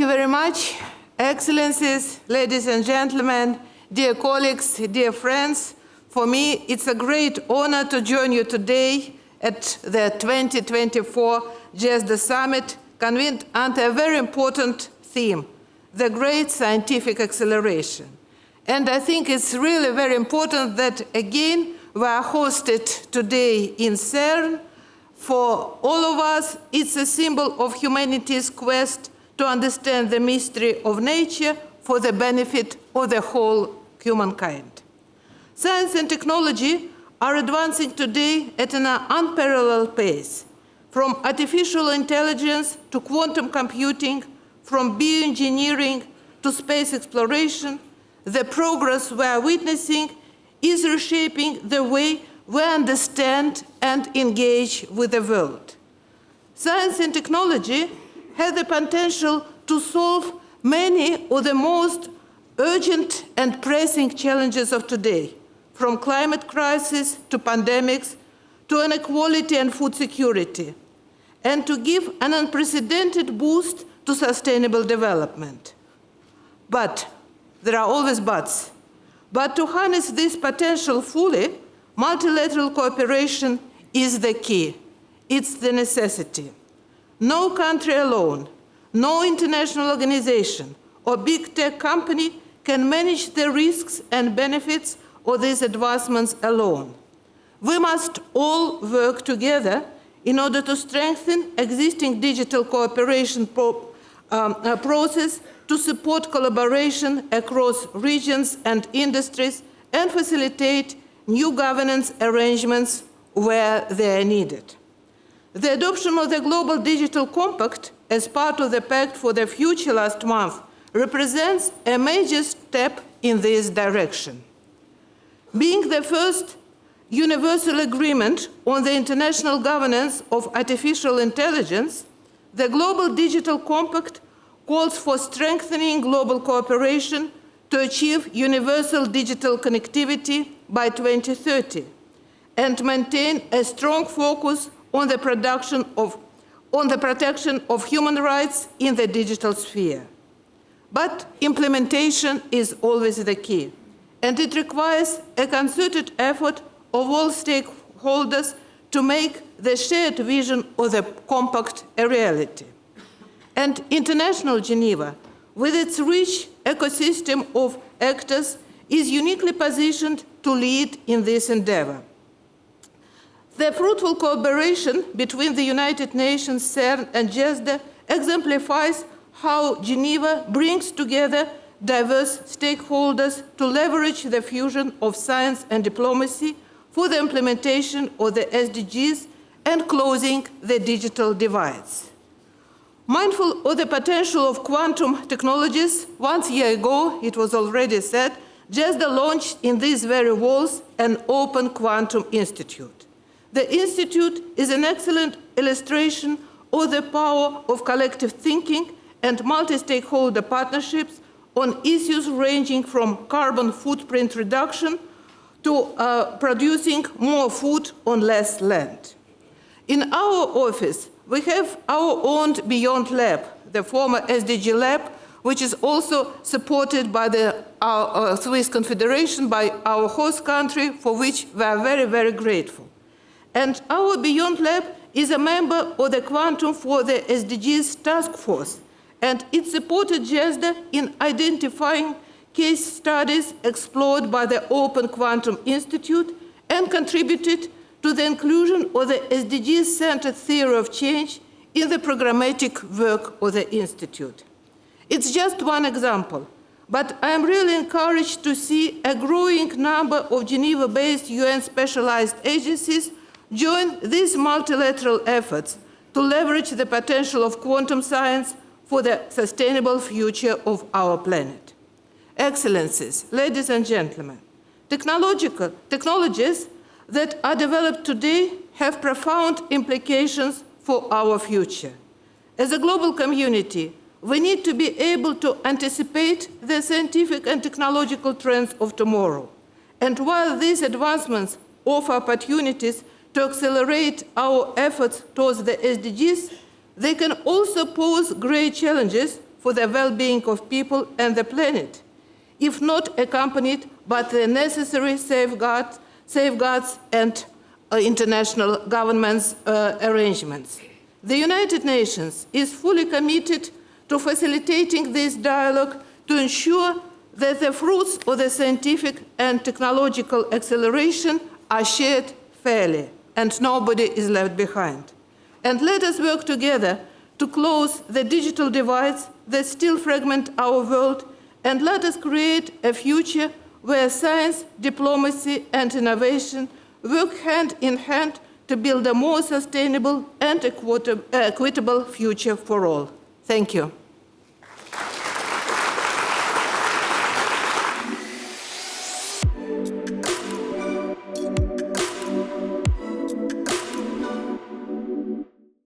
you very much. Excellencies, ladies and gentlemen, dear colleagues, dear friends, for me it's a great honor to join you today at the 2024 GESDA Summit, convened under a very important theme, the great scientific acceleration. And I think it's really very important that, again, we are hosted today in CERN. For all of us, it's a symbol of humanity's quest to understand the mystery of nature for the benefit of the whole humankind. Science and technology are advancing today at an unparalleled pace, from artificial intelligence to quantum computing, from bioengineering to space exploration. The progress we are witnessing is reshaping the way we understand and engage with the world. Science and technology have the potential to solve many of the most urgent and pressing challenges of today, from climate crisis to pandemics to inequality and food security, and to give an unprecedented boost to sustainable development. But there are always buts. But to harness this potential fully, multilateral cooperation is the key. It's the necessity. No country alone, no international organization or big tech company can manage the risks and benefits of these advancements alone. We must all work together in order to strengthen existing digital cooperation process, to support collaboration across regions and industries, and facilitate new governance arrangements where they are needed. The adoption of the Global Digital Compact as part of the Pact for the Future last month represents a major step in this direction. Being the first universal agreement on the international governance of artificial intelligence, the Global Digital Compact calls for strengthening global cooperation to achieve universal digital connectivity by 2030 and maintain a strong focus on the protection of human rights in the digital sphere. But implementation is always the key, and it requires a concerted effort of all stakeholders to make the shared vision of the compact a reality. And International Geneva, with its rich ecosystem of actors, is uniquely positioned to lead in this endeavor. The fruitful cooperation between the United Nations, CERN, and GESDA exemplifies how Geneva brings together diverse stakeholders to leverage the fusion of science and diplomacy for the implementation of the SDGs and closing the digital divides. Mindful of the potential of quantum technologies, 1 year ago, it was already said, GESDA launched in these very walls an open quantum institute. The institute is an excellent illustration of the power of collective thinking and multi-stakeholder partnerships on issues ranging from carbon footprint reduction to producing more food on less land. In our office, we have our own Beyond Lab, the former SDG Lab, which is also supported by the Swiss Confederation, by our host country, for which we are very, very grateful. And our Beyond Lab is a member of the Quantum for the SDGs Task Force, and it supported GESDA in identifying case studies explored by the Open Quantum Institute and contributed to the inclusion of the SDGs-centered theory of change in the programmatic work of the Institute. It's just one example, but I am really encouraged to see a growing number of Geneva-based UN specialized agencies join these multilateral efforts to leverage the potential of quantum science for the sustainable future of our planet. Excellencies, ladies and gentlemen, technologies that are developed today have profound implications for our future. As a global community, we need to be able to anticipate the scientific and technological trends of tomorrow. And while these advancements offer opportunities to accelerate our efforts towards the SDGs, they can also pose great challenges for the well-being of people and the planet, if not accompanied by the necessary safeguards and international governments' arrangements. The United Nations is fully committed to facilitating this dialogue to ensure that the fruits of the scientific and technological acceleration are shared fairly and nobody is left behind. And let us work together to close the digital divides that still fragment our world, and let us create a future where science, diplomacy, and innovation work hand in hand to build a more sustainable and equitable future for all. Thank you.